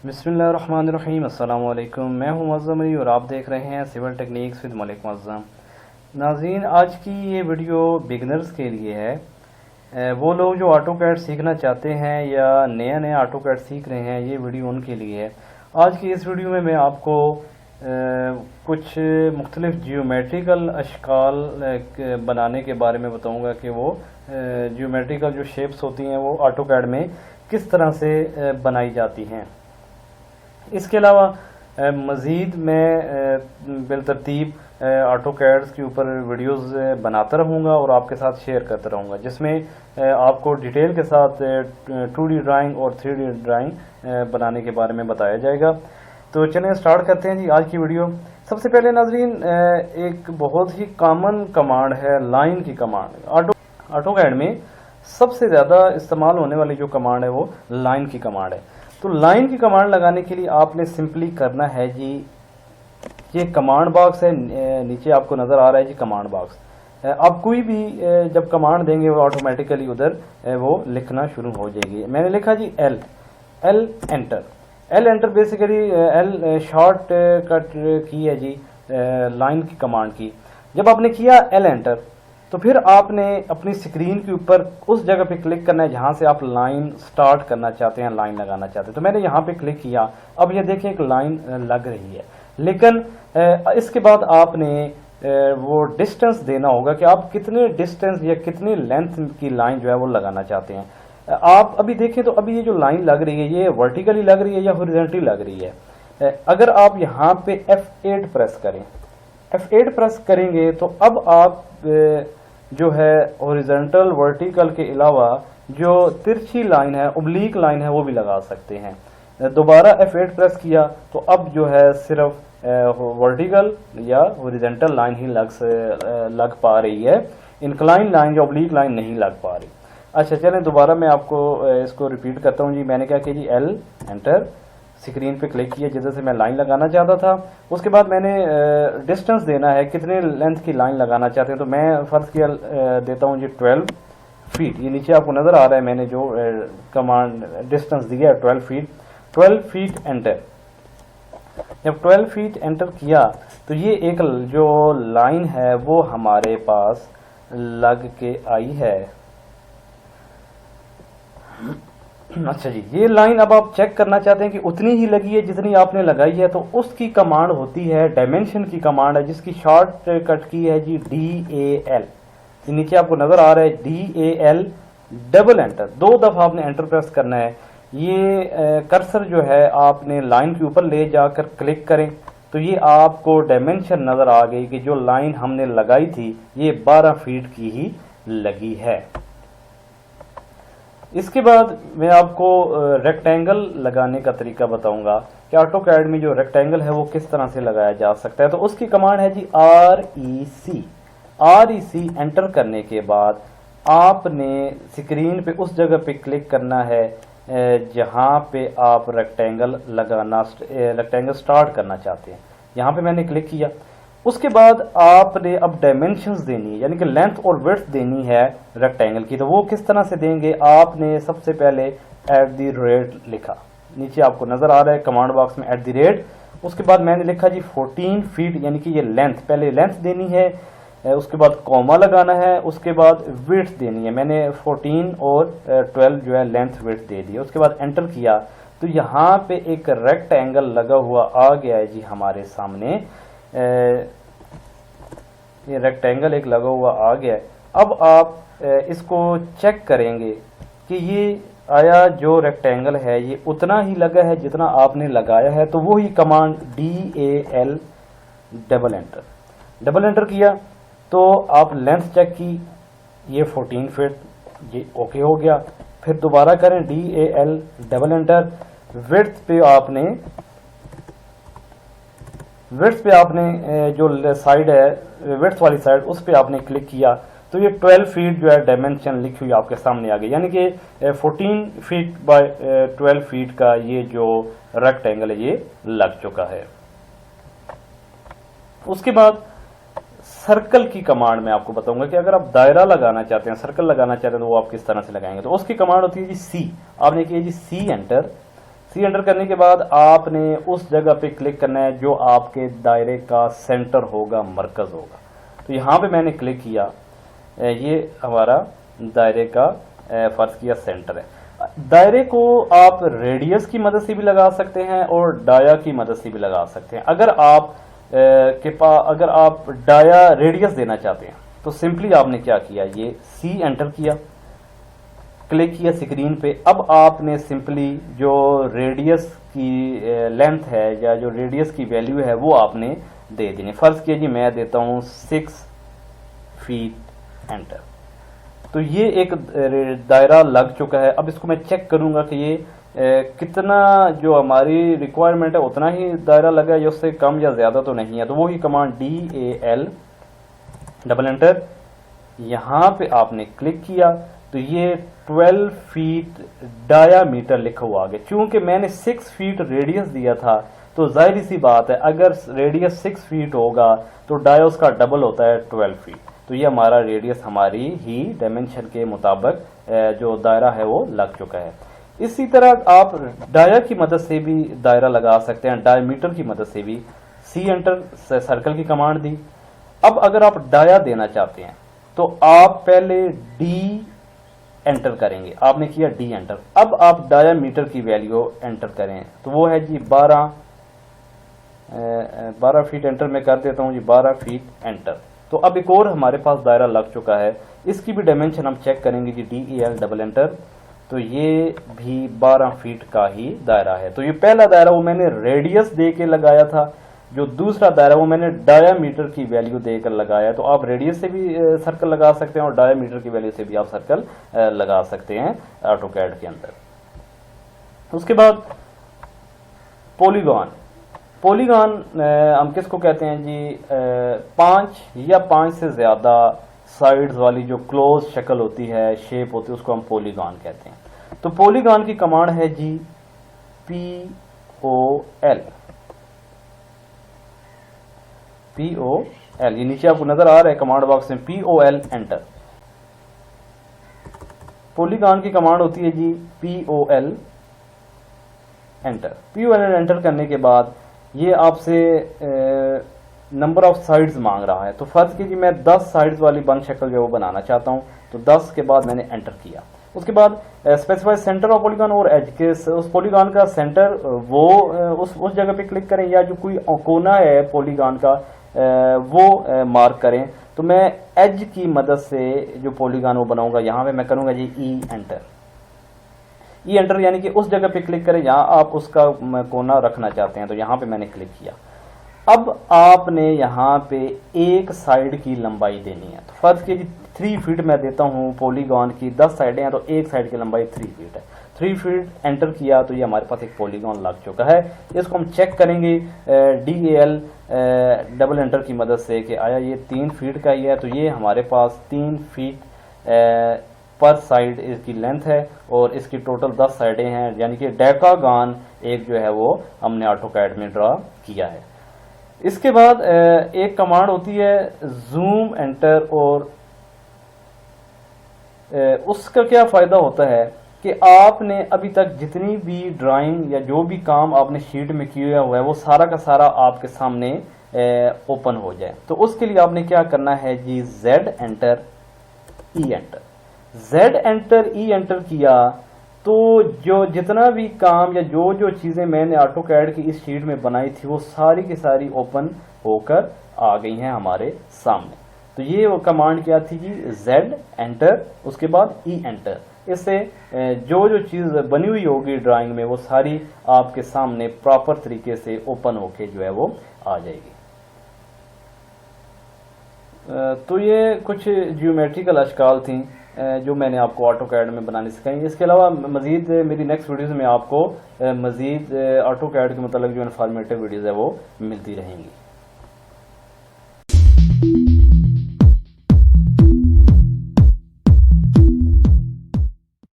बिस्मिल्लाहिर्रहमानिर्रहीम। अस्सलाम वालेकुम। मैं हूं मुअज़्ज़म अली और आप देख रहे हैं civil techniques with Malik Muazzam. नाज़रीन, आज की ये वीडियो बिगनर्स के लिए है। वो लोग जो ऑटो कैड सीखना चाहते हैं या नया नया ऑटो कैड सीख रहे हैं, ये वीडियो उनके लिए है। आज की इस वीडियो में मैं आपको कुछ मुख्तलिफ जियोमेट्रिकल अशकाल बनाने के बारे में बताऊंगा कि वो जियोमेट्रिकल जो शेप्स होती हैं वो ऑटो कैड में किस तरह से बनाई जाती हैं। इसके अलावा मज़ीद मैं बिलतरतीब ऑटो कैड्स के ऊपर वीडियोस बनाता रहूँगा और आपके साथ शेयर करता रहूँगा, जिसमें आपको डिटेल के साथ 2D ड्राइंग और 3D ड्राइंग बनाने के बारे में बताया जाएगा। तो चलें स्टार्ट करते हैं जी आज की वीडियो। सबसे पहले नाज़रीन, एक बहुत ही कॉमन कमांड है लाइन की कमांड। ऑटो कैड में सबसे ज़्यादा इस्तेमाल होने वाली जो कमांड है वो लाइन की कमांड है। तो लाइन की कमांड लगाने के लिए आपने सिंपली करना है जी, ये कमांड बॉक्स है, नीचे आपको नज़र आ रहा है जी कमांड बॉक्स। आप कोई भी जब कमांड देंगे वो ऑटोमेटिकली उधर वो लिखना शुरू हो जाएगी। मैंने लिखा G L enter. L enter basically L short cut की है जी लाइन की कमांड की। जब आपने किया एल एंटर तो फिर आपने अपनी स्क्रीन के ऊपर उस जगह पे क्लिक करना है जहां से आप लाइन स्टार्ट करना चाहते हैं, लाइन लगाना चाहते हैं। तो मैंने यहां पे क्लिक किया, अब ये देखें एक लाइन लग रही है, लेकिन इसके बाद आपने वो डिस्टेंस देना होगा कि आप कितने डिस्टेंस या कितनी लेंथ की लाइन जो है वो लगाना चाहते हैं। आप अभी देखें तो अभी ये जो लाइन लग रही है ये वर्टिकली लग रही है या हॉरिजॉन्टली लग रही है। अगर आप यहाँ पे F8 प्रेस करें, F8 प्रेस करेंगे तो अब आप जो है हॉरिजॉन्टल वर्टिकल के अलावा जो तिरछी लाइन है, ओब्लीक लाइन है, वो भी लगा सकते हैं। दोबारा F8 प्रेस किया तो अब जो है सिर्फ वर्टिकल या हॉरिजॉन्टल लाइन ही लग पा रही है, इंक्लाइन लाइन या ओब्लीक लाइन नहीं लग पा रही। अच्छा चलें दोबारा मैं आपको इसको रिपीट करता हूँ जी। मैंने क्या किया जी, एल एंटर, स्क्रीन पे क्लिक किया जिधर से मैं लाइन लगाना चाहता था। उसके बाद मैंने डिस्टेंस देना है, कितने लेंथ की लाइन लगाना चाहते हैं। तो मैं फर्ज किया देता हूँ जी 12 फीट। ये नीचे आपको नज़र आ रहा है, मैंने जो कमांड डिस्टेंस दिया है 12 फीट। 12 feet enter. जब 12 फीट एंटर किया तो ये एक जो लाइन है वो हमारे पास लग के आई है। अच्छा जी, ये लाइन अब आप चेक करना चाहते हैं कि उतनी ही लगी है जितनी आपने लगाई है, तो उसकी कमांड होती है डायमेंशन की कमांड है, जिसकी शॉर्ट कट की है जी DAL। नीचे आपको नजर आ रहा है DAL डबल एंटर। 2 दफा आपने एंटर प्रेस करना है। ये कर्सर जो है आपने लाइन के ऊपर ले जाकर क्लिक करें तो ये आपको डायमेंशन नजर आ गई कि जो लाइन हमने लगाई थी ये 12 फीट की ही लगी है। इसके बाद मैं आपको रेक्टेंगल लगाने का तरीका बताऊंगा कि ऑटो कैड में जो रेक्टेंगल है वो किस तरह से लगाया जा सकता है। तो उसकी कमांड है जी REC एंटर करने के बाद आपने स्क्रीन पे उस जगह पे क्लिक करना है जहां पे आप रेक्टेंगल स्टार्ट करना चाहते हैं। यहाँ पे मैंने क्लिक किया। उसके बाद आपने अब डायमेंशंस देनी है, यानी कि लेंथ और विड्थ देनी है रेक्टेंगल की। तो वो किस तरह से देंगे, आपने सबसे पहले @ लिखा, नीचे आपको नजर आ रहा है कमांड बॉक्स में @ उसके बाद मैंने लिखा जी 14 फीट, यानी कि ये लेंथ, पहले लेंथ देनी है, उसके बाद कॉमा लगाना है, उसके बाद विड्थ देनी है। मैंने 14 और 12 जो है लेंथ विड्थ दे दिया। उसके बाद एंटर किया तो यहाँ पे एक रेक्टेंगल लगा हुआ आ गया है जी हमारे सामने। ये रेक्टेंगल एक लगा हुआ आ गया है। अब आप इसको चेक करेंगे कि ये आया जो रेक्टेंगल है ये उतना ही लगा है जितना आपने लगाया है। तो वो ही कमांड DAL डबल एंटर किया तो आप लेंथ चेक की, ये 14 फीट, ये ओके हो गया। फिर दोबारा करें DAL डबल एंटर। विड्थ पे आपने जो साइड है विड्थ वाली साइड, उस पे आपने क्लिक किया तो ये 12 फीट जो है डायमेंशन लिखी हुई आपके सामने आ गई, यानी कि 14 फीट बाय 12 फीट का ये जो रेक्टेंगल है ये लग चुका है। उसके बाद सर्कल की कमांड में आपको बताऊंगा कि अगर आप दायरा लगाना चाहते हैं, सर्कल लगाना चाहते हैं, तो वो आप किस तरह से लगाएंगे। तो उसकी कमांड होती है जी सी। आपने किया जी सी एंटर। सी एंटर करने के बाद आपने उस जगह पे क्लिक करना है जो आपके दायरे का सेंटर होगा, मरकज़ होगा। तो यहाँ पे मैंने क्लिक किया, ये हमारा दायरे का फर्ज किया सेंटर है। दायरे को आप रेडियस की मदद से भी लगा सकते हैं और डाया की मदद से भी लगा सकते हैं। अगर आप डाया रेडियस देना चाहते हैं तो सिंपली आपने क्या किया, ये सी एंटर किया, क्लिक किया स्क्रीन पे। अब आपने सिंपली जो रेडियस की लेंथ है या जो रेडियस की वैल्यू है वो आपने दे देनी। फर्ज कीजिए मैं देता हूँ 6 फीट, एंटर। तो ये एक दायरा लग चुका है। अब इसको मैं चेक करूंगा कि ये कितना जो हमारी रिक्वायरमेंट है उतना ही दायरा लगा है या उससे कम या ज़्यादा तो नहीं है। तो वही कमांड DAL डबल एंटर, यहाँ पे आपने क्लिक किया तो ये 12 फीट डायामीटर लिखा हुआ आ गया। चूंकि मैंने 6 फीट रेडियस दिया था तो जाहिर सी बात है अगर रेडियस 6 फीट होगा तो डाया उसका डबल होता है 12 फीट। तो ये हमारा रेडियस हमारी ही डायमेंशन के मुताबिक जो दायरा है वो लग चुका है। इसी तरह आप डाया की मदद से भी दायरा लगा सकते हैं, डायमीटर की मदद से भी। सी एंटर, सर्कल की कमांड दी। अब अगर आप डाया देना चाहते हैं तो आप पहले डी एंटर करेंगे, आपने किया डी एंटर। अब आप डायामीटर की वैल्यू एंटर करें तो वो है जी 12 फीट, एंटर मैं कर देता हूँ जी 12 फीट, एंटर। तो अब एक और हमारे पास दायरा लग चुका है, इसकी भी डायमेंशन हम चेक करेंगे जी DAL डबल एंटर। तो ये भी 12 फीट का ही दायरा है। तो ये पहला दायरा वो मैंने रेडियस दे के लगाया था, जो दूसरा दायरा वो मैंने डायामीटर की वैल्यू देकर लगाया। तो आप रेडियस से भी सर्कल लगा सकते हैं और डायामीटर की वैल्यू से भी आप सर्कल लगा सकते हैं ऑटोकैड के अंदर। उसके बाद पॉलीगॉन। पॉलीगॉन हम किसको कहते हैं जी, 5 या 5 से ज़्यादा साइड्स वाली जो क्लोज शक्ल होती है, शेप होती है, उसको हम पॉलीगॉन कहते हैं। तो पॉलीगॉन की कमांड है जी POL, ये नीचे आपको नजर आ रहा है कमांड बॉक्स में, POL एंटर। पॉलीगॉन की कमांड होती है जी POL एंटर। POL एंटर करने के बाद ये आपसे नंबर ऑफ साइड्स मांग रहा है। तो फर्ज कीजिए मैं 10 साइड्स वाली बंद शक्ल जो वो बनाना चाहता हूँ, तो 10 के बाद मैंने एंटर किया। उसके बाद स्पेसिफाई सेंटर ऑफ पॉलीगॉन और एज के, उस पॉलीगॉन का सेंटर वो उस जगह पे क्लिक करें या जो कोई कोना है पॉलीगॉन का वो मार्क करें। तो मैं एज की मदद से जो पॉलीगॉन वो बनाऊंगा, यहाँ पे मैं करूँगा जी E एंटर। E एंटर यानी कि उस जगह पे क्लिक करें जहाँ आप उसका कोना रखना चाहते हैं। तो यहाँ पे मैंने क्लिक किया। अब आपने यहाँ पे एक साइड की लंबाई देनी है। तो फर्ज कीजिए 3 फीट मैं देता हूँ, पॉलीगॉन की 10 साइडें हैं तो एक साइड की लंबाई 3 फीट है। 3 फीट एंटर किया तो ये हमारे पास एक पॉलीगॉन लग चुका है। इसको हम चेक करेंगे DAL डबल एंटर की मदद से कि आया ये 3 फीट का ही है। तो ये हमारे पास 3 फीट पर साइड इसकी लेंथ है और इसकी टोटल 10 साइडें हैं, यानी कि डेकागॉन एक जो है वो हमने ऑटोकैड में ड्रा किया है। इसके बाद एक कमांड होती है जूम एंटर, और उसका क्या फ़ायदा होता है कि आपने अभी तक जितनी भी ड्राइंग या जो भी काम आपने शीट में किया हुआ है वो सारा का सारा आपके सामने ओपन हो जाए। तो उसके लिए आपने क्या करना है जी, Z enter E enter. Z enter E enter किया तो जो जितना भी काम या जो चीज़ें मैंने ऑटोकैड की इस शीट में बनाई थी वो सारी की सारी ओपन होकर आ गई हैं हमारे सामने। तो ये वो कमांड क्या थी जी, Z एंटर, उसके बाद E एंटर। इससे जो चीज़ बनी हुई होगी ड्राइंग में वो सारी आपके सामने प्रॉपर तरीके से ओपन होके जो है वो आ जाएगी। तो ये कुछ ज्योमेट्रिकल अशकाल थी जो मैंने आपको ऑटोकैड में बनाने सिखाई। इसके अलावा मज़ीद मेरी नेक्स्ट वीडियोज़ में आपको मज़ीद ऑटोकैड के मतलब जो इन्फॉर्मेटिव वीडियोज़ है वो मिलती रहेंगी।